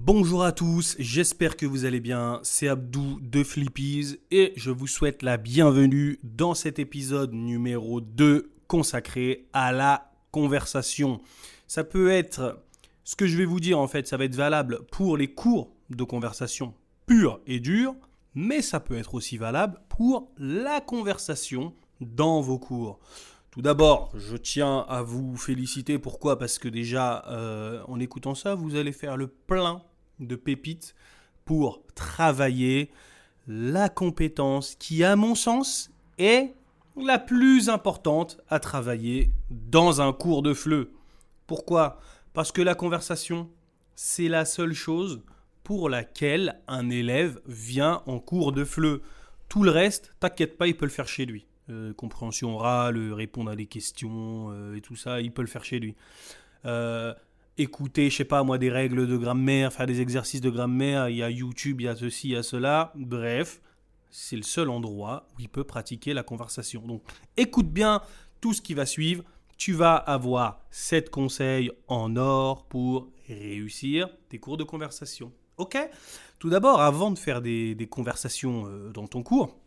Bonjour à tous, j'espère que vous allez bien, c'est Abdou de Flippies et je vous souhaite la bienvenue dans cet épisode numéro 2 consacré à la conversation. Ça peut être, ce que je vais vous dire en fait, ça va être valable pour les cours de conversation pure et dure, mais ça peut être aussi valable pour la conversation dans vos cours. Tout d'abord, je tiens à vous féliciter. Pourquoi ? Parce que déjà, en écoutant ça, vous allez faire le plein de pépites pour travailler la compétence qui, à mon sens, est la plus importante à travailler dans un cours de FLE. Pourquoi ? Parce que la conversation, c'est la seule chose pour laquelle un élève vient en cours de FLE. Tout le reste, t'inquiète pas, il peut le faire chez lui. Compréhension orale, répondre à des questions et tout ça, il peut le faire chez lui. Euh, Écouter, je sais pas moi, des règles de grammaire, faire des exercices de grammaire, il y a YouTube, il y a ceci, il y a cela. Bref, c'est le seul endroit où il peut pratiquer la conversation. Donc, écoute bien tout ce qui va suivre. Tu vas avoir 7 conseils en or pour réussir tes cours de conversation. Ok ? Tout d'abord, avant de faire des conversations dans ton cours,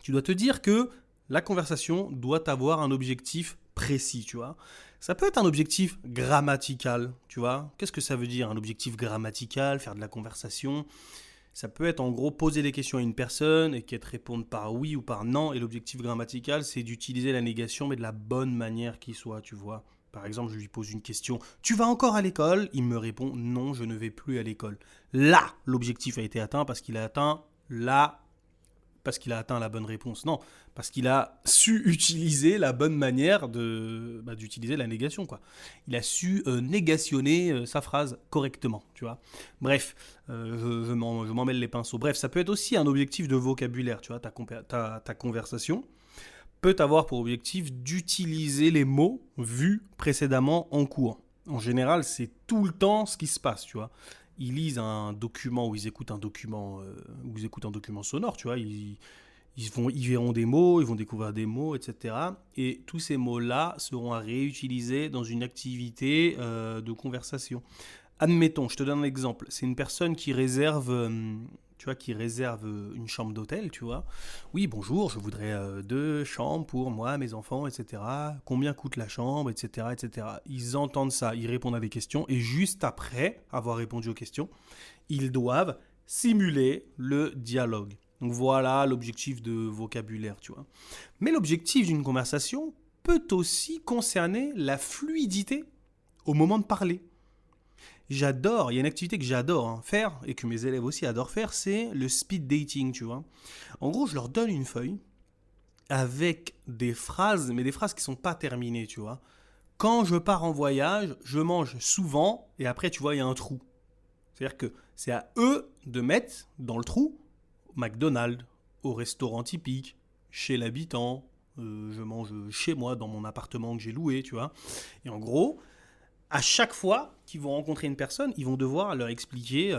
tu dois te dire que la conversation doit avoir un objectif précis, tu vois. Ça peut être un objectif grammatical, tu vois. Qu'est-ce que ça veut dire un objectif grammatical, faire de la conversation? Ça peut être en gros poser des questions à une personne et qu'elle te réponde par oui ou par non. Et l'objectif grammatical, c'est d'utiliser la négation, mais de la bonne manière qui soit, tu vois. Par exemple, je lui pose une question. Tu vas encore à l'école ? Il me répond non, je ne vais plus à l'école. Là, l'objectif a été atteint parce qu'il a atteint la bonne réponse. Non, parce qu'il a su utiliser la bonne manière d'utiliser la négation, quoi. Il a su négationner sa phrase correctement, tu vois. Bref, je m'en mêle les pinceaux. Bref, ça peut être aussi un objectif de vocabulaire, tu vois. Ta conversation peut avoir pour objectif d'utiliser les mots vus précédemment en cours. En général, c'est tout le temps ce qui se passe, tu vois. Ils lisent un document ou ils écoutent un document sonore, tu vois. Ils verront des mots, ils vont découvrir des mots, etc. Et tous ces mots-là seront à réutiliser dans une activité de conversation. Admettons, je te donne un exemple. C'est une personne qui réserve une chambre d'hôtel, tu vois. Oui, bonjour, je voudrais 2 chambres pour moi, mes enfants, etc. Combien coûte la chambre, etc., etc. Ils entendent ça, ils répondent à des questions, et juste après avoir répondu aux questions, ils doivent simuler le dialogue. Donc voilà l'objectif de vocabulaire, tu vois. Mais l'objectif d'une conversation peut aussi concerner la fluidité au moment de parler. Il y a une activité que j'adore faire et que mes élèves aussi adorent faire, c'est le speed dating, tu vois. En gros, je leur donne une feuille avec des phrases, mais des phrases qui sont pas terminées, tu vois. Quand je pars en voyage, je mange souvent et après, tu vois, il y a un trou. C'est-à-dire que c'est à eux de mettre dans le trou au McDonald's, au restaurant typique, chez l'habitant, je mange chez moi, dans mon appartement que j'ai loué, tu vois. Et en gros, à chaque fois qu'ils vont rencontrer une personne, ils vont devoir leur expliquer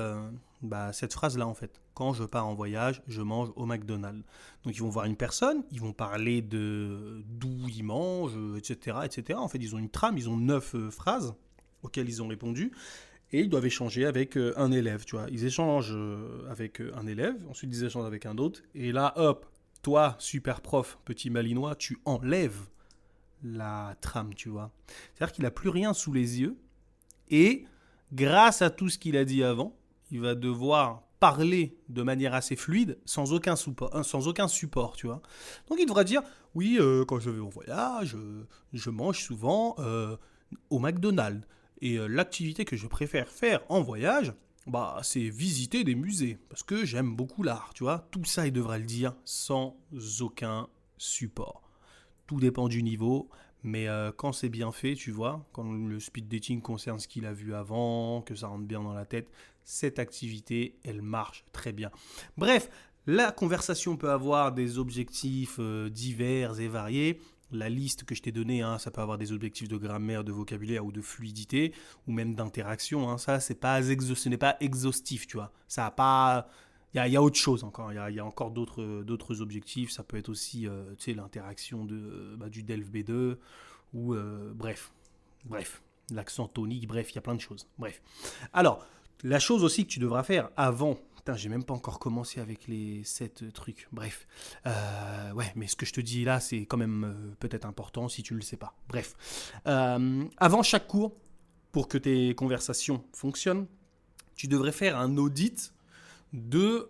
cette phrase-là en fait. Quand je pars en voyage, je mange au McDonald's. Donc ils vont voir une personne, ils vont parler de d'où ils mangent, etc., etc. En fait, ils ont une trame, ils ont 9 phrases auxquelles ils ont répondu et ils doivent échanger avec un élève, tu vois. Ils échangent avec un élève, ensuite ils échangent avec un autre, et là, hop, toi, super prof, petit malinois, tu enlèves la trame, tu vois. C'est-à-dire qu'il n'a plus rien sous les yeux et grâce à tout ce qu'il a dit avant, il va devoir parler de manière assez fluide sans aucun support, tu vois. Donc il devra dire oui, quand je vais en voyage, je mange souvent au McDonald's. Et l'activité que je préfère faire en voyage, c'est visiter des musées parce que j'aime beaucoup l'art, tu vois. Tout ça, il devra le dire sans aucun support. Tout dépend du niveau, mais quand c'est bien fait, tu vois, quand le speed dating concerne ce qu'il a vu avant, que ça rentre bien dans la tête, cette activité, elle marche très bien. Bref, la conversation peut avoir des objectifs divers et variés. La liste que je t'ai donnée, ça peut avoir des objectifs de grammaire, de vocabulaire ou de fluidité, ou même d'interaction. Ça, ce n'est pas exhaustif, tu vois. Ça a pas, il y a autre chose encore. Il y a encore d'autres objectifs. Ça peut être aussi l'interaction du DELF B2 ou bref, l'accent tonique. Bref, il y a plein de choses. Bref. Alors, La chose aussi que tu devras faire avant. Putain, j'ai même pas encore commencé avec les 7 trucs. Bref. Ouais, mais ce que je te dis là, c'est quand même peut-être important si tu ne le sais pas. Bref. Avant chaque cours, pour que tes conversations fonctionnent, tu devrais faire un audit de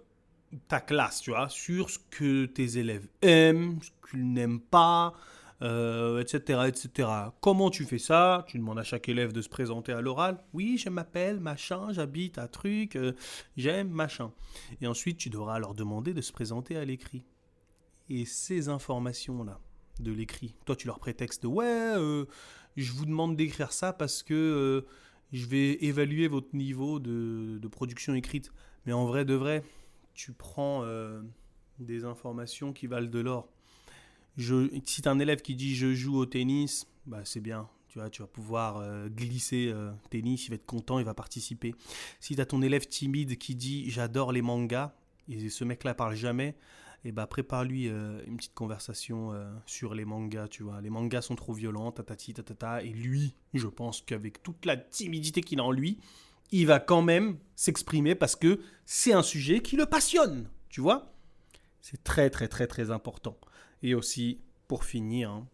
ta classe, tu vois, sur ce que tes élèves aiment, ce qu'ils n'aiment pas, etc., etc. Comment tu fais ça? Tu demandes à chaque élève de se présenter à l'oral. Oui, je m'appelle machin, j'habite à truc, j'aime machin. Et ensuite, tu devras leur demander de se présenter à l'écrit. Et ces informations-là, de l'écrit, toi, tu leur prétextes de ouais, je vous demande d'écrire ça parce que je vais évaluer votre niveau de production écrite. Mais en vrai de vrai, tu prends des informations qui valent de l'or. Si tu as un élève qui dit je joue au tennis, bah c'est bien. Tu vas pouvoir glisser tennis, il va être content, il va participer. Si tu as ton élève timide qui dit j'adore les mangas, et ce mec-là parle jamais, et bah prépare-lui une petite conversation sur les mangas, tu vois. Les mangas sont trop violents, tatati, tatata, et lui, je pense qu'avec toute la timidité qu'il a en lui, il va quand même s'exprimer parce que c'est un sujet qui le passionne, tu vois. C'est très très très très important. Et aussi, pour finir, hein,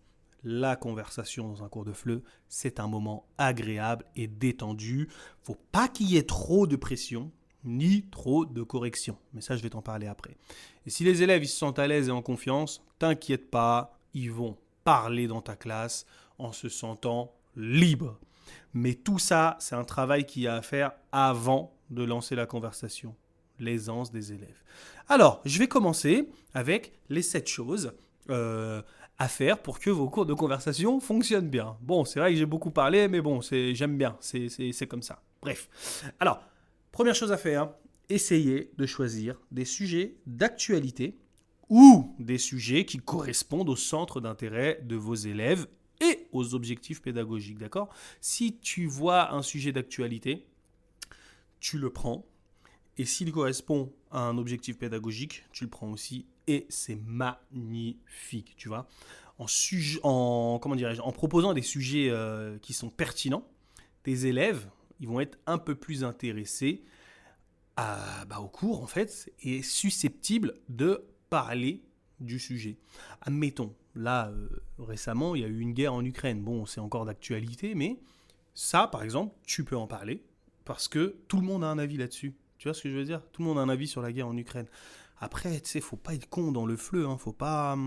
la conversation dans un cours de FLE, c'est un moment agréable et détendu. Faut pas qu'il y ait trop de pression, ni trop de correction. Mais ça, je vais t'en parler après. Et si les élèves ils se sentent à l'aise et en confiance, t'inquiète pas, ils vont parler dans ta classe en se sentant libres. Mais tout ça, c'est un travail qu'il y a à faire avant de lancer la conversation. L'aisance des élèves. Alors, je vais commencer avec les 7 choses à faire pour que vos cours de conversation fonctionnent bien. Bon, c'est vrai que j'ai beaucoup parlé, mais bon, j'aime bien, c'est comme ça. Bref. Alors, première chose à faire, essayez de choisir des sujets d'actualité ou des sujets qui correspondent au centre d'intérêt de vos élèves et aux objectifs pédagogiques, d'accord? Si tu vois un sujet d'actualité, tu le prends. Et s'il correspond à un objectif pédagogique, tu le prends aussi et c'est magnifique, tu vois. En proposant des sujets qui sont pertinents, tes élèves, ils vont être un peu plus intéressés au cours en fait et susceptibles de parler du sujet. Admettons, là récemment, il y a eu une guerre en Ukraine. Bon, c'est encore d'actualité, mais ça, par exemple, tu peux en parler parce que tout le monde a un avis là-dessus. Tu vois ce que je veux dire? Tout le monde a un avis sur la guerre en Ukraine. Après, tu sais, faut pas être con dans le fleu, hein. Faut pas.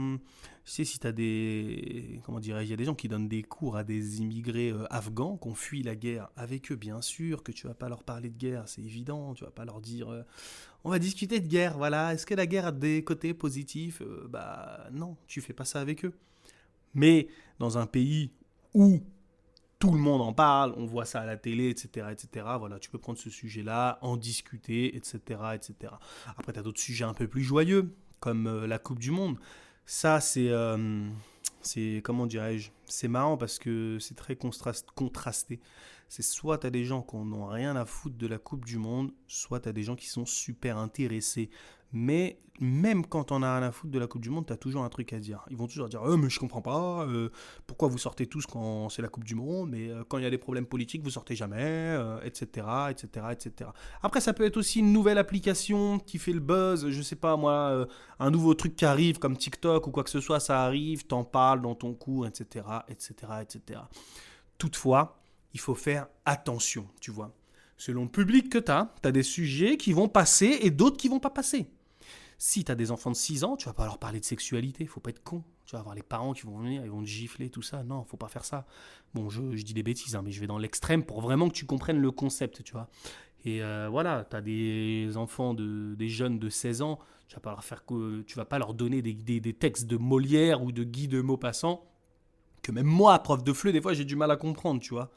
Tu sais, si t'as des. Comment dirais-je? Il y a des gens qui donnent des cours à des immigrés afghans qui ont fui la guerre avec eux, bien sûr, que tu vas pas leur parler de guerre, c'est évident. Tu vas pas leur dire. On va discuter de guerre, voilà. Est-ce que la guerre a des côtés positifs? Bah, non, tu fais pas ça avec eux. Mais dans un pays où tout le monde en parle, on voit ça à la télé, etc., etc. Voilà, tu peux prendre ce sujet-là, en discuter, etc., etc. Après, tu as d'autres sujets un peu plus joyeux, comme la Coupe du Monde. Ça, comment dirais-je, c'est marrant parce que c'est très contrasté. C'est soit tu as des gens qui n'ont rien à foutre de la Coupe du Monde, soit tu as des gens qui sont super intéressés. Mais même quand on a rien à foutre de la Coupe du Monde, tu as toujours un truc à dire. Ils vont toujours dire mais je comprends pas, pourquoi vous sortez tous quand c'est la Coupe du Monde, mais quand il y a des problèmes politiques, vous sortez jamais, etc., etc., etc. Après, ça peut être aussi une nouvelle application qui fait le buzz, je sais pas moi, un nouveau truc qui arrive comme TikTok ou quoi que ce soit, ça arrive, t'en parles dans ton cours, etc., etc., etc. Toutefois, il faut faire attention, tu vois. Selon le public que tu as des sujets qui vont passer et d'autres qui vont pas passer. Si tu as des enfants de 6 ans, tu vas pas leur parler de sexualité, faut pas être con. Tu vas avoir les parents qui vont venir, ils vont te gifler, tout ça. Non, faut pas faire ça. Bon, je dis des bêtises, hein, mais je vais dans l'extrême pour vraiment que tu comprennes le concept, tu vois. Et voilà, tu as des enfants, des jeunes de 16 ans, tu vas pas leur donner des textes de Molière ou de Guy de Maupassant, que même moi, prof de FLE, des fois j'ai du mal à comprendre, tu vois.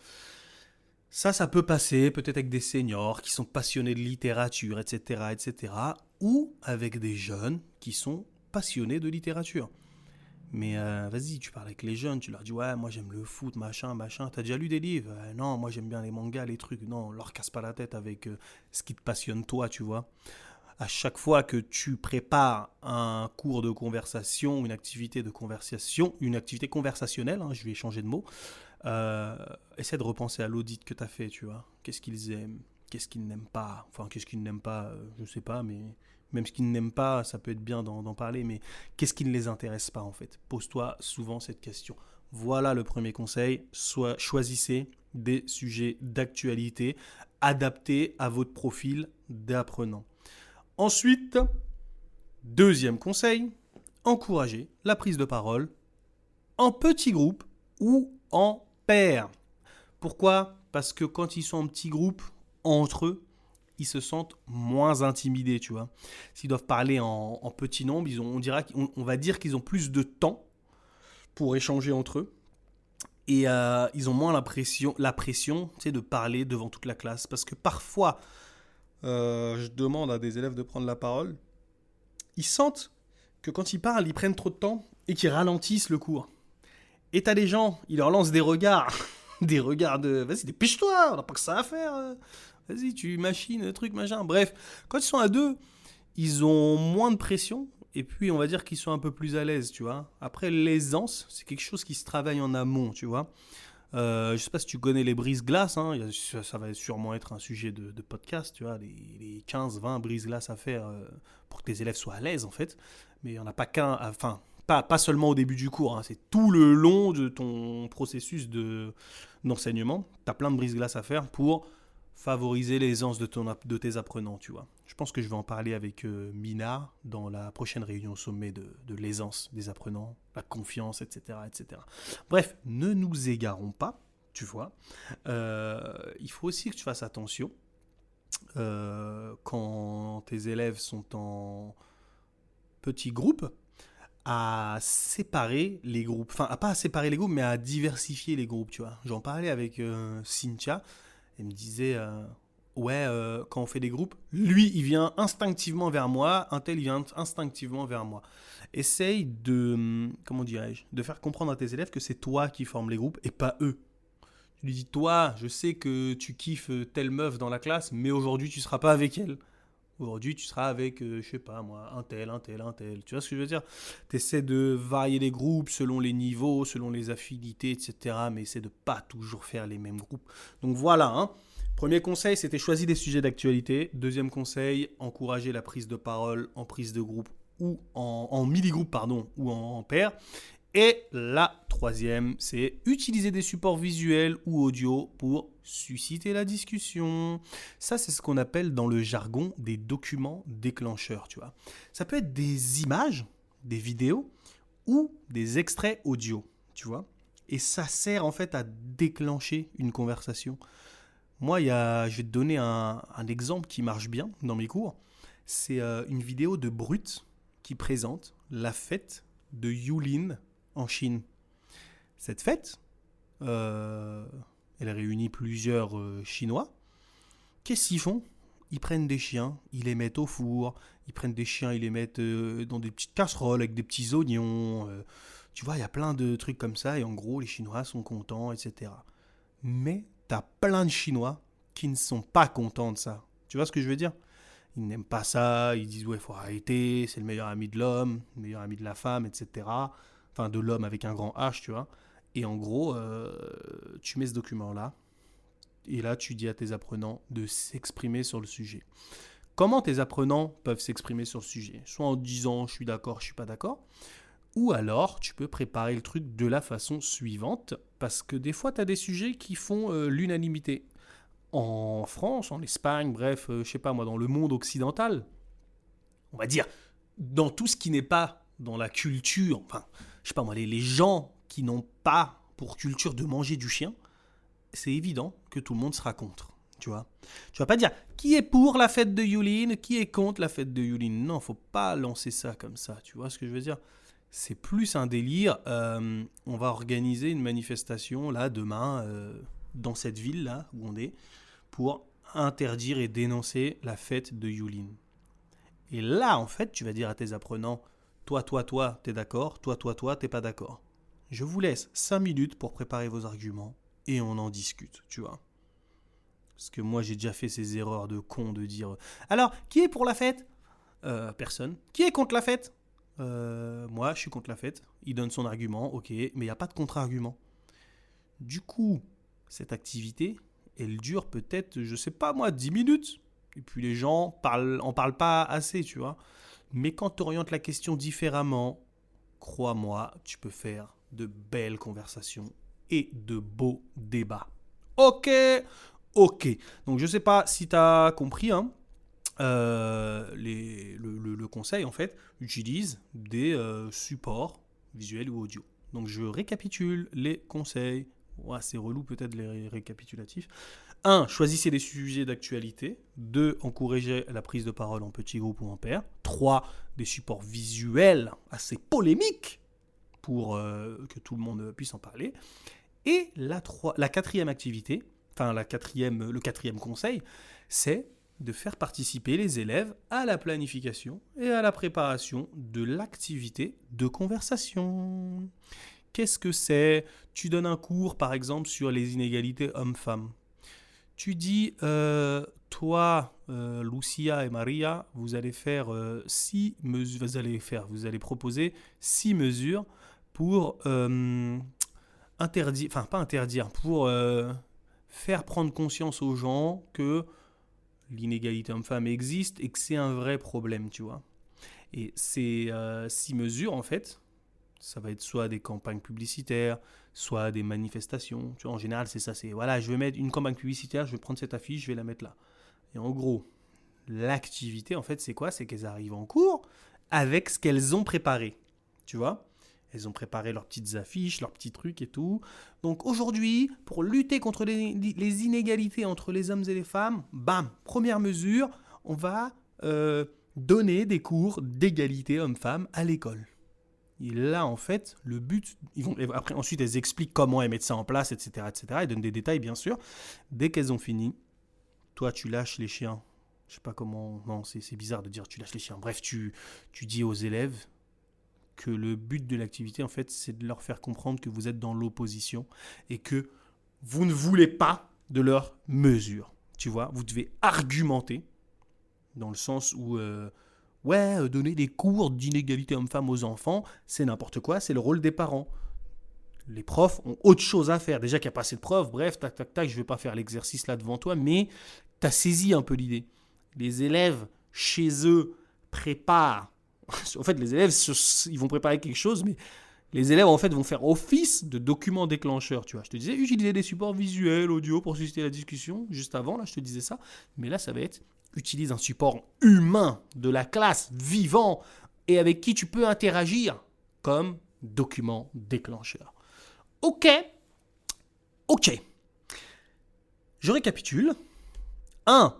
Ça peut passer peut-être avec des seniors qui sont passionnés de littérature, etc., etc., ou avec des jeunes qui sont passionnés de littérature. Mais vas-y, tu parles avec les jeunes, tu leur dis ouais, moi j'aime le foot, machin, machin. T'as déjà lu des livres? Non, moi j'aime bien les mangas, les trucs. Non, leur casse pas la tête avec ce qui te passionne toi, tu vois. À chaque fois que tu prépares un cours de conversation, une activité de conversation, une activité conversationnelle, hein, je vais changer de mot, essaie de repenser à l'audit que tu as fait, tu vois. Qu'est-ce qu'ils aiment? Qu'est-ce qu'ils n'aiment pas? Enfin, qu'est-ce qu'ils n'aiment pas? Je sais pas, mais même ce qu'ils n'aiment pas, ça peut être bien d'en parler, mais qu'est-ce qui ne les intéresse pas en fait? Pose-toi souvent cette question. Voilà le premier conseil, choisissez des sujets d'actualité adaptés à votre profil d'apprenant. Ensuite, deuxième conseil, encouragez la prise de parole en petits groupes ou en pairs. Pourquoi? Parce que quand ils sont en petits groupes, entre eux, ils se sentent moins intimidés, tu vois. S'ils doivent parler en petit nombre, on va dire qu'ils ont plus de temps pour échanger entre eux. Et ils ont moins la pression tu sais, de parler devant toute la classe. Parce que parfois, je demande à des élèves de prendre la parole. Ils sentent que quand ils parlent, ils prennent trop de temps et qu'ils ralentissent le cours. Et t'as des gens, ils leur lancent des regards. Des regards de vas-y, dépêche-toi, on n'a pas que ça à faire. Vas-y, tu machines, truc, machin. Bref, quand ils sont à deux, ils ont moins de pression. Et puis, on va dire qu'ils sont un peu plus à l'aise, tu vois. Après, l'aisance, c'est quelque chose qui se travaille en amont, tu vois. Je sais pas si tu connais les brise-glaces, hein. Ça va sûrement être un sujet de podcast, tu vois. Les 15-20 brise-glaces à faire pour que tes élèves soient à l'aise, en fait. Mais il n'y en a pas qu'un, enfin, pas seulement au début du cours, hein, c'est tout le long de ton processus d'enseignement. Tu as plein de brise-glaces à faire pour favoriser l'aisance de tes apprenants, tu vois. Je pense que je vais en parler avec Mina dans la prochaine réunion au sommet de l'aisance des apprenants, la confiance, etc., etc. Bref, ne nous égarons pas, tu vois. Il faut aussi que tu fasses attention quand tes élèves sont en petits groupes à séparer les groupes. Enfin, pas à séparer les groupes, mais à diversifier les groupes, tu vois. J'en parlais avec Cynthia. Elle me disait, ouais, quand on fait des groupes, lui, il vient instinctivement vers moi, un tel, il vient instinctivement vers moi. Essaye de, comment dirais-je, de faire comprendre à tes élèves que c'est toi qui formes les groupes et pas eux. Tu lui dis, toi, je sais que tu kiffes telle meuf dans la classe, mais aujourd'hui, tu ne seras pas avec elle. Aujourd'hui, tu seras avec, je sais pas moi, un tel, un tel, un tel. Tu vois ce que je veux dire? Tu essaies de varier les groupes selon les niveaux, selon les affinités, etc. Mais essaie de pas toujours faire les mêmes groupes. Donc voilà, hein. Premier conseil, c'était choisir des sujets d'actualité. Deuxième conseil, encourager la prise de parole en prise de groupe ou en mini-groupe, pardon, ou en paire. Et la troisième, c'est utiliser des supports visuels ou audio pour susciter la discussion. Ça, c'est ce qu'on appelle dans le jargon des documents déclencheurs, tu vois. Ça peut être des images, des vidéos ou des extraits audio, tu vois. Et ça sert en fait à déclencher une conversation. Moi, je vais te donner un exemple qui marche bien dans mes cours. C'est une vidéo de Brut qui présente la fête de Yulin en Chine. Cette fête, elle réunit plusieurs Chinois. Qu'est-ce qu'ils font? Ils prennent des chiens, ils les mettent au four, ils prennent des chiens, ils les mettent dans des petites casseroles avec des petits oignons. Tu vois, il y a plein de trucs comme ça et en gros, les Chinois sont contents, etc. Mais t'as plein de Chinois qui ne sont pas contents de ça. Tu vois ce que je veux dire? Ils n'aiment pas ça, ils disent ouais, faut arrêter, c'est le meilleur ami de l'homme, le meilleur ami de la femme, etc. Enfin, de l'homme avec un grand H, tu vois. Et en gros, tu mets ce document-là, et là, tu dis à tes apprenants de s'exprimer sur le sujet. Comment tes apprenants peuvent s'exprimer sur le sujet? Soit en disant je suis d'accord, je suis pas d'accord, ou alors tu peux préparer le truc de la façon suivante, parce que des fois, tu as des sujets qui font l'unanimité. En France, en Espagne, bref, je sais pas moi, dans le monde occidental, on va dire, dans tout ce qui n'est pas dans la culture, enfin, je sais pas moi, les gens qui n'ont pas pour culture de manger du chien, c'est évident que tout le monde sera contre, tu vois. Tu vas pas dire qui est pour la fête de Yulin, qui est contre la fête de Yulin. Non, faut pas lancer ça comme ça, tu vois ce que je veux dire. C'est plus un délire. On va organiser une manifestation là demain dans cette ville là où on est pour interdire et dénoncer la fête de Yulin. Et là, en fait, tu vas dire à tes apprenants, toi, t'es d'accord, toi, t'es pas d'accord. Je vous laisse 5 minutes pour préparer vos arguments et on en discute, tu vois. Parce que moi, j'ai déjà fait ces erreurs de con de dire alors, qui est pour la fête? Personne. Qui est contre la fête? Moi, je suis contre la fête. Il donne son argument, ok, mais il n'y a pas de contre-argument. Du coup, cette activité, elle dure peut-être, je sais pas moi, 10 minutes. Et puis les gens en parlent pas assez, tu vois. Mais quand tu orientes la question différemment, crois-moi, tu peux faire de belles conversations et de beaux débats. Ok, ok. Donc je sais pas si tu as compris, hein. Le conseil, en fait, utilise des supports visuels ou audio. Donc je récapitule les conseils. Ouais, c'est relou peut-être les récapitulatifs. 1. Choisissez des sujets d'actualité. 2. Encouragez la prise de parole en petits groupes ou en paire. 3. Des supports visuels assez polémiques pour que tout le monde puisse en parler. Et la quatrième activité, enfin le quatrième conseil, c'est de faire participer les élèves à la planification et à la préparation de l'activité de conversation. Qu'est-ce que c'est? Tu donnes un cours, par exemple, sur les inégalités hommes-femmes. Tu dis, toi, Lucia et Maria, vous allez faire 6 mesures, vous allez proposer 6 mesures pour interdire, enfin pas interdire, pour faire prendre conscience aux gens que l'inégalité homme-femme existe et que c'est un vrai problème, tu vois. Et ces 6 mesures, en fait, ça va être soit des campagnes publicitaires, soit des manifestations. Tu vois, en général, c'est ça. C'est voilà, je vais mettre une campagne publicitaire, je vais prendre cette affiche, je vais la mettre là. Et en gros, l'activité, en fait, c'est quoi? C'est qu'elles arrivent en cours avec ce qu'elles ont préparé. Tu vois? Elles ont préparé leurs petites affiches, leurs petits trucs et tout. Donc aujourd'hui, pour lutter contre les inégalités entre les hommes et les femmes, bam, première mesure, on va donner des cours d'égalité homme-femme à l'école. Et là, en fait, le but, ensuite, elles expliquent comment elles mettent ça en place, etc., etc. Elles donnent des détails, bien sûr. Dès qu'elles ont fini, toi, tu lâches les chiens. Je sais pas comment. Non, c'est bizarre de dire tu lâches les chiens. Bref, tu dis aux élèves que le but de l'activité, en fait, c'est de leur faire comprendre que vous êtes dans l'opposition et que vous ne voulez pas de leurs mesures. Tu vois, vous devez argumenter dans le sens où donner des cours d'inégalité homme-femme aux enfants, c'est n'importe quoi, c'est le rôle des parents. Les profs ont autre chose à faire. Déjà qu'il n'y a pas assez de profs, bref, tac, tac, tac, je ne vais pas faire l'exercice là devant toi, mais tu as saisi un peu l'idée. Les élèves, chez eux, préparent. En fait, les élèves, ils vont préparer quelque chose, mais les élèves, en fait, vont faire office de document déclencheur. Tu vois, je te disais, utiliser des supports visuels, audio pour susciter la discussion. Juste avant, là, je te disais ça. Mais là, ça va être utilise un support humain de la classe, vivant, et avec qui tu peux interagir comme document déclencheur. Ok. Je récapitule. 1.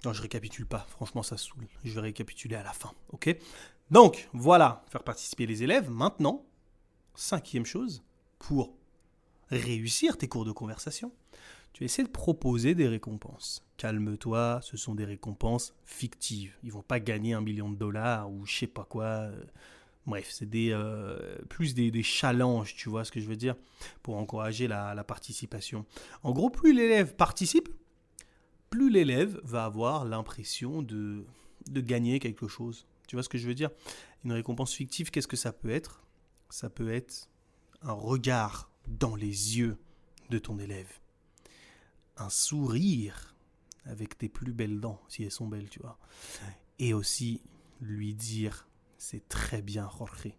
Non, je récapitule pas. Franchement, ça saoule. Je vais récapituler à la fin. Ok. Donc, voilà, faire participer les élèves. Maintenant, 5e chose, pour réussir tes cours de conversation, tu essaies de proposer des récompenses. Calme-toi, ce sont des récompenses fictives. Ils vont pas gagner $1 million ou je sais pas quoi. Bref, c'est plus des challenges, tu vois ce que je veux dire, pour encourager la participation. En gros, plus l'élève participe, plus l'élève va avoir l'impression de gagner quelque chose. Tu vois ce que je veux dire? Une récompense fictive, qu'est-ce que ça peut être? Ça peut être un regard dans les yeux de ton élève. Un sourire avec tes plus belles dents, si elles sont belles, tu vois. Et aussi lui dire, c'est très bien, Jorge.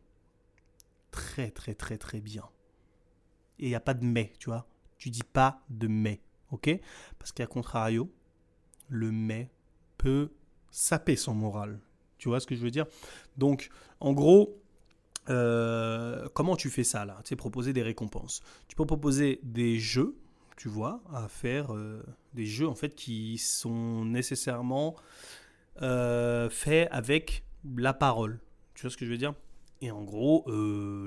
Très, très, très, très bien. Et il n'y a pas de mais, tu vois. Tu dis pas de mais, ok? Parce qu'à contrario, le mais peut saper son moral. Tu vois ce que je veux dire? Donc, en gros, comment tu fais ça, là? Tu sais, proposer des récompenses. Tu peux proposer des jeux, tu vois, à faire des jeux, en fait, qui sont nécessairement faits avec la parole. Tu vois ce que je veux dire? Et en gros,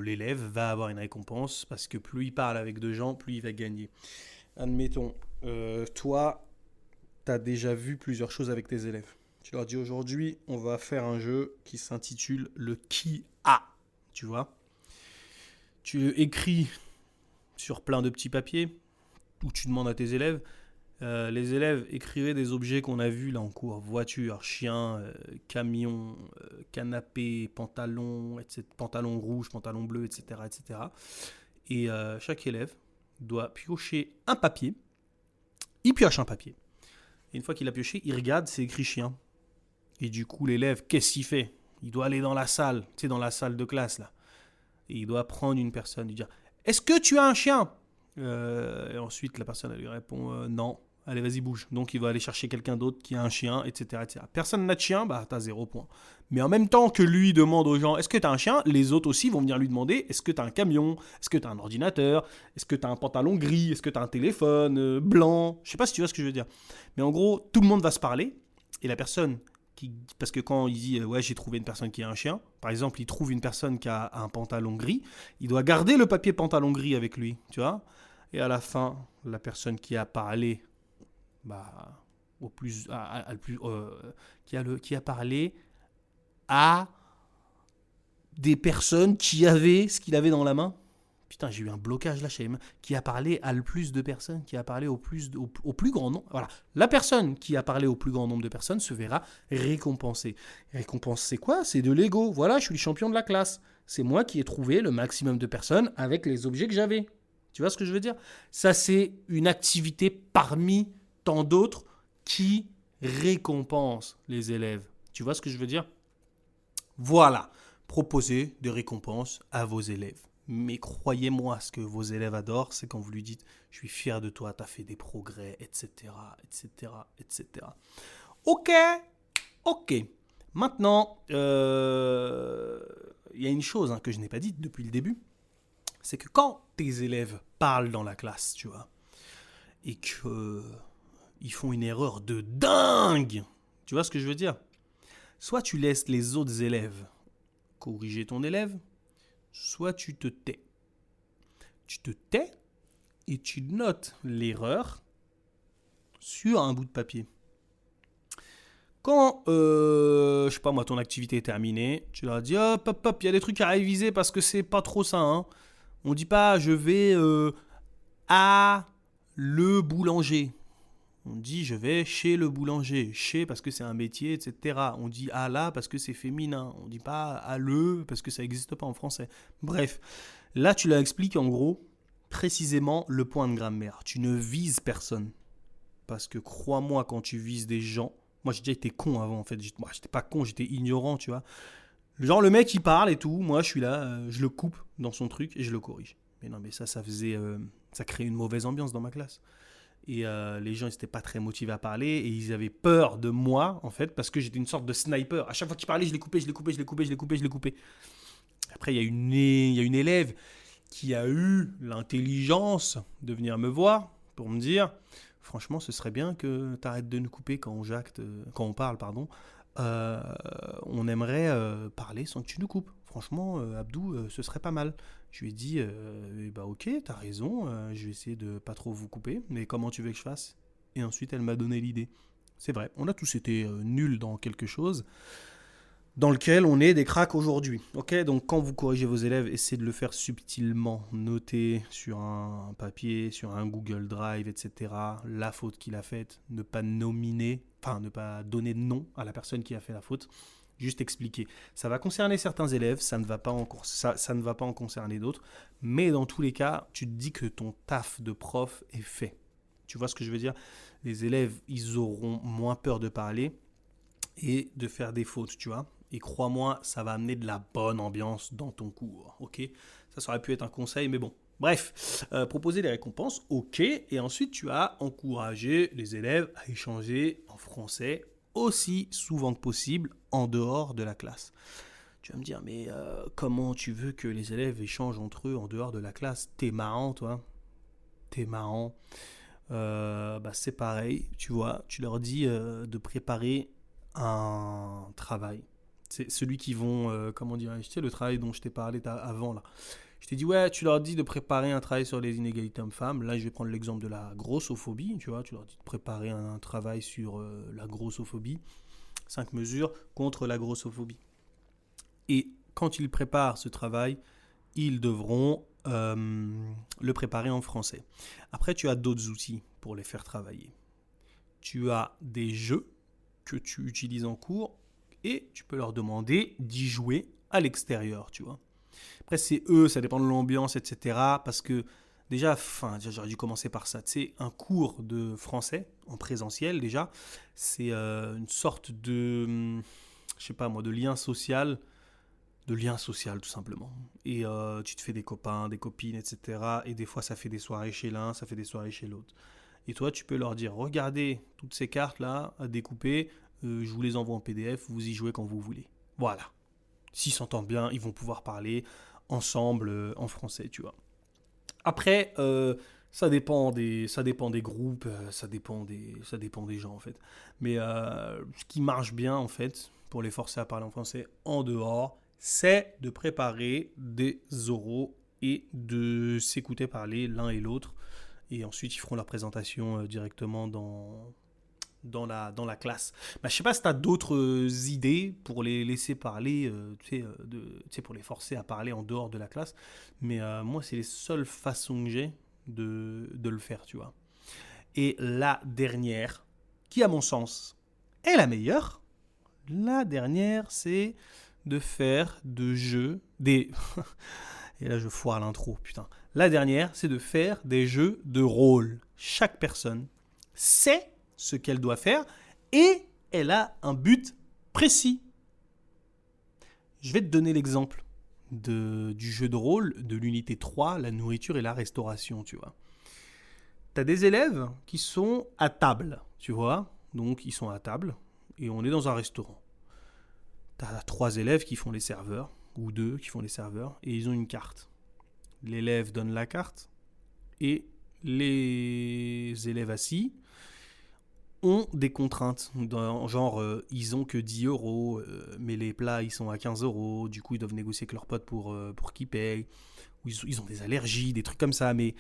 l'élève va avoir une récompense parce que plus il parle avec deux gens, plus il va gagner. Admettons, toi, tu as déjà vu plusieurs choses avec tes élèves. Tu leur dis aujourd'hui, on va faire un jeu qui s'intitule le qui a. Tu vois? Tu écris sur plein de petits papiers où tu demandes à tes élèves. Les élèves écrivaient des objets qu'on a vus là en cours. Voiture, chien, camion, canapé, pantalon, etc., pantalon rouge, pantalon bleu, etc. etc. Et chaque élève doit piocher un papier Il pioche un papier. Et une fois qu'il a pioché, il regarde, c'est écrit chien. Et du coup, l'élève, qu'est-ce qu'il fait? Il doit aller dans la salle, tu sais, dans la salle de classe, là. Et il doit prendre une personne, lui dire, est-ce que tu as un chien? Et ensuite, la personne elle lui répond, non. Allez, vas-y, bouge. Donc, il va aller chercher quelqu'un d'autre qui a un chien, etc. etc. Personne n'a de chien, bah, t'as 0 point. Mais en même temps que lui demande aux gens, est-ce que t'as un chien? Les autres aussi vont venir lui demander, est-ce que t'as un camion? Est-ce que t'as un ordinateur? Est-ce que t'as un pantalon gris? Est-ce que t'as un téléphone blanc? Je sais pas si tu vois ce que je veux dire. Mais en gros, tout le monde va se parler. Et la personne parce que quand il dit ouais, j'ai trouvé une personne qui a un chien, par exemple, il trouve une personne qui a un pantalon gris, il doit garder le papier pantalon gris avec lui, tu vois. Et à la fin, la personne qui a parlé, bah, au plus, qui a parlé à des personnes qui avaient ce qu'il avait dans la main. Putain, j'ai eu un blocage là, qui a parlé à le plus de personnes, qui a parlé au plus grand nombre. Voilà, la personne qui a parlé au plus grand nombre de personnes se verra récompensée. Récompense, c'est quoi? C'est de l'ego. Voilà, je suis le champion de la classe. C'est moi qui ai trouvé le maximum de personnes avec les objets que j'avais. Tu vois ce que je veux dire? Ça, c'est une activité parmi tant d'autres qui récompense les élèves. Tu vois ce que je veux dire? Voilà, proposez des récompenses à vos élèves. Mais croyez-moi, ce que vos élèves adorent, c'est quand vous lui dites « Je suis fier de toi, tu as fait des progrès, etc. etc. etc. » Ok, ok. Maintenant, il y a une chose que je n'ai pas dite depuis le début, c'est que quand tes élèves parlent dans la classe, tu vois, et qu'ils font une erreur de dingue, tu vois ce que je veux dire? Soit tu laisses les autres élèves corriger ton élève, soit tu te tais. Tu te tais et tu notes l'erreur sur un bout de papier. Quand, je sais pas moi, ton activité est terminée, tu leur dis hop, hop, hop, il y a des trucs à réviser parce que c'est pas trop ça. Hein. On dit pas je vais à le boulanger. On dit je vais chez le boulanger. Chez parce que c'est un métier, etc. On dit à la parce que c'est féminin. On dit pas à le parce que ça n'existe pas en français. Bref, là tu leur expliques en gros précisément le point de grammaire. Tu ne vises personne. Parce que crois-moi, quand tu vises des gens, moi j'ai déjà été con avant en fait. Moi j'étais pas con, j'étais ignorant, tu vois. Genre le mec il parle et tout, moi je suis là, je le coupe dans son truc et je le corrige. Mais non mais ça faisait, ça créait une mauvaise ambiance dans ma classe. Et les gens n'étaient pas très motivés à parler et ils avaient peur de moi en fait parce que j'étais une sorte de sniper. À chaque fois qu'il parlait, je les coupais, je les coupais, je les coupais, je les coupais, je les coupais. Après il y a une élève qui a eu l'intelligence de venir me voir pour me dire franchement ce serait bien que tu arrêtes de nous couper quand on parle pardon. On aimerait parler sans que tu nous coupes. Franchement, Abdou, ce serait pas mal. Je lui ai dit, bah ok, t'as raison, je vais essayer de pas trop vous couper, mais comment tu veux que je fasse? Et ensuite, elle m'a donné l'idée. C'est vrai, on a tous été nuls dans quelque chose dans lequel on est des cracks aujourd'hui. Ok, donc quand vous corrigez vos élèves, essayez de le faire subtilement, notez sur un papier, sur un Google Drive, etc. la faute qu'il a faite, ne pas ne pas donner de nom à la personne qui a fait la faute, juste expliquer. Ça va concerner certains élèves, ça ne va pas en concerner d'autres, mais dans tous les cas, tu te dis que ton taf de prof est fait. Tu vois ce que je veux dire? Les élèves, ils auront moins peur de parler et de faire des fautes, tu vois. Et crois-moi, ça va amener de la bonne ambiance dans ton cours, ok? Ça aurait pu être un conseil, mais bon. Bref, proposer des récompenses, ok. Et ensuite, tu as encouragé les élèves à échanger en français aussi souvent que possible en dehors de la classe. Tu vas me dire, mais comment tu veux que les élèves échangent entre eux en dehors de la classe? T'es marrant, toi. T'es marrant. Bah, c'est pareil, tu vois. Tu leur dis de préparer un travail. C'est celui qui vont, comment dire, tu sais, le travail dont je t'ai parlé avant là. Je t'ai dit, ouais, tu leur dis de préparer un travail sur les inégalités hommes-femmes. Là, je vais prendre l'exemple de la grossophobie, tu vois. Tu leur dis de préparer un travail sur la grossophobie. 5 mesures contre la grossophobie. Et quand ils préparent ce travail, ils devront le préparer en français. Après, tu as d'autres outils pour les faire travailler. Tu as des jeux que tu utilises en cours et tu peux leur demander d'y jouer à l'extérieur, tu vois. Après, c'est eux, ça dépend de l'ambiance, etc. Parce que Déjà, j'aurais dû commencer par ça. Tu sais, un cours de français en présentiel, déjà, c'est une sorte de, je sais pas moi, de lien social tout simplement. Et tu te fais des copains, des copines, etc. Et des fois, ça fait des soirées chez l'un, ça fait des soirées chez l'autre. Et toi, tu peux leur dire, regardez toutes ces cartes-là à découper, je vous les envoie en PDF, vous y jouez quand vous voulez. Voilà. S'ils s'entendent bien, ils vont pouvoir parler ensemble en français, tu vois. Après, ça dépend des groupes, ça dépend des gens en fait. Mais ce qui marche bien en fait, pour les forcer à parler en français en dehors, c'est de préparer des oraux et de s'écouter parler l'un et l'autre. Et ensuite, ils feront leur présentation directement dans la classe. Bah, je sais pas si tu as d'autres idées pour les laisser parler, tu sais, pour les forcer à parler en dehors de la classe. Mais moi, c'est les seules façons que j'ai de le faire, tu vois. Et la dernière, qui à mon sens est la meilleure, la dernière, c'est de faire de jeux, des... Et là, je foire l'intro, putain. La dernière, c'est de faire des jeux de rôle. Chaque personne sait ce qu'elle doit faire et elle a un but précis. Je vais te donner l'exemple du jeu de rôle de l'unité 3, la nourriture et la restauration, tu vois. Tu as des élèves qui sont à table, tu vois. Donc, ils sont à table et on est dans un restaurant. Tu as 3 élèves qui font les serveurs, ou 2 qui font les serveurs, et ils ont une carte. L'élève donne la carte et les élèves assis ont des contraintes, genre ils ont que 10 euros, mais les plats ils sont à 15 euros, du coup ils doivent négocier avec leurs potes pour qu'ils payent, ou ils ont des allergies, des trucs comme ça, mais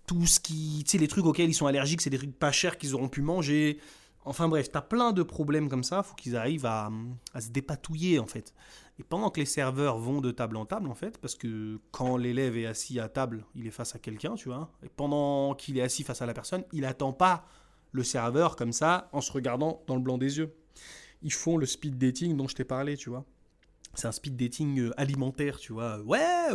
tout ce qui, tu sais, les trucs auxquels ils sont allergiques, c'est des trucs pas chers qu'ils auront pu manger. Enfin bref, t'as plein de problèmes comme ça, faut qu'ils arrivent à se dépatouiller en fait. Et pendant que les serveurs vont de table en table en fait, parce que quand l'élève est assis à table, il est face à quelqu'un, tu vois, et pendant qu'il est assis face à la personne, il attend pas le serveur comme ça en se regardant dans le blanc des yeux. Ils font le speed dating dont je t'ai parlé, tu vois. C'est un speed dating alimentaire, tu vois. Ouais,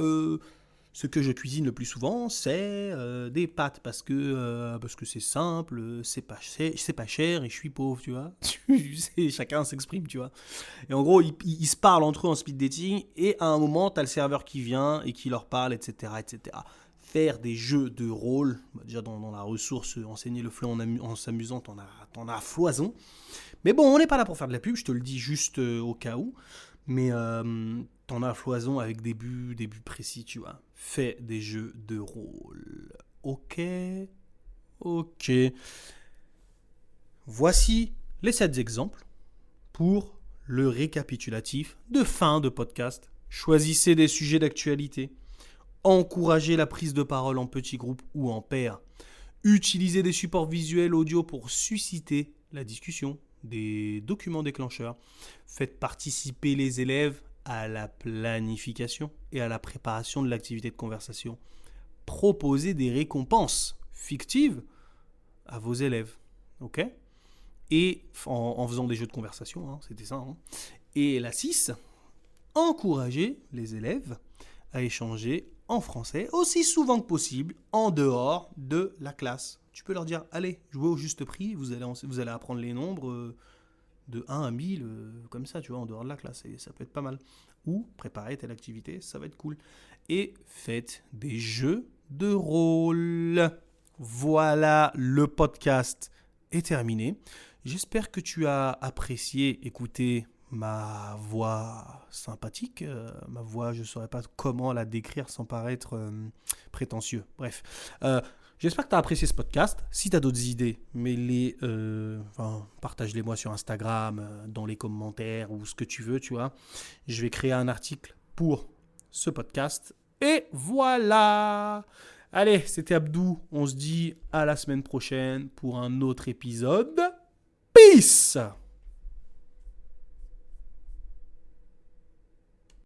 ce que je cuisine le plus souvent, c'est des pâtes parce que c'est simple, c'est pas cher et je suis pauvre, tu vois. Chacun s'exprime, tu vois. Et en gros, ils se parlent entre eux en speed dating et à un moment, t'as le serveur qui vient et qui leur parle, etc., etc. Faire des jeux de rôle, bah déjà dans la ressource, enseigner le flow en s'amusant, t'en as à foison. Mais bon, on n'est pas là pour faire de la pub, je te le dis juste au cas où. Mais t'en as à foison avec des buts précis, tu vois. Fais des jeux de rôle. Ok. Ok. Voici les 7 exemples pour le récapitulatif de fin de podcast. Choisissez des sujets d'actualité. Encouragez la prise de parole en petits groupes ou en pairs. Utilisez des supports visuels audio pour susciter la discussion, des documents déclencheurs. Faites participer les élèves à la planification et à la préparation de l'activité de conversation. Proposez des récompenses fictives à vos élèves. Ok ? Et en faisant des jeux de conversation, hein, c'était ça. Hein. Et la 6, encouragez les élèves à échanger en français aussi souvent que possible en dehors de la classe. Tu peux leur dire, allez, jouez au juste prix, vous allez apprendre les nombres de 1 à 1000, comme ça, tu vois, en dehors de la classe, et ça peut être pas mal. Ou préparer telle activité, ça va être cool. Et faites des jeux de rôle. Voilà, le podcast est terminé. J'espère que tu as apprécié écouter ma voix sympathique, ma voix, je ne saurais pas comment la décrire sans paraître prétentieux. Bref, j'espère que tu as apprécié ce podcast. Si tu as d'autres idées, mets-les, partage-les moi sur Instagram, dans les commentaires ou ce que tu veux, tu vois. Je vais créer un article pour ce podcast. Et voilà! Allez, c'était Abdou. On se dit à la semaine prochaine pour un autre épisode. Peace!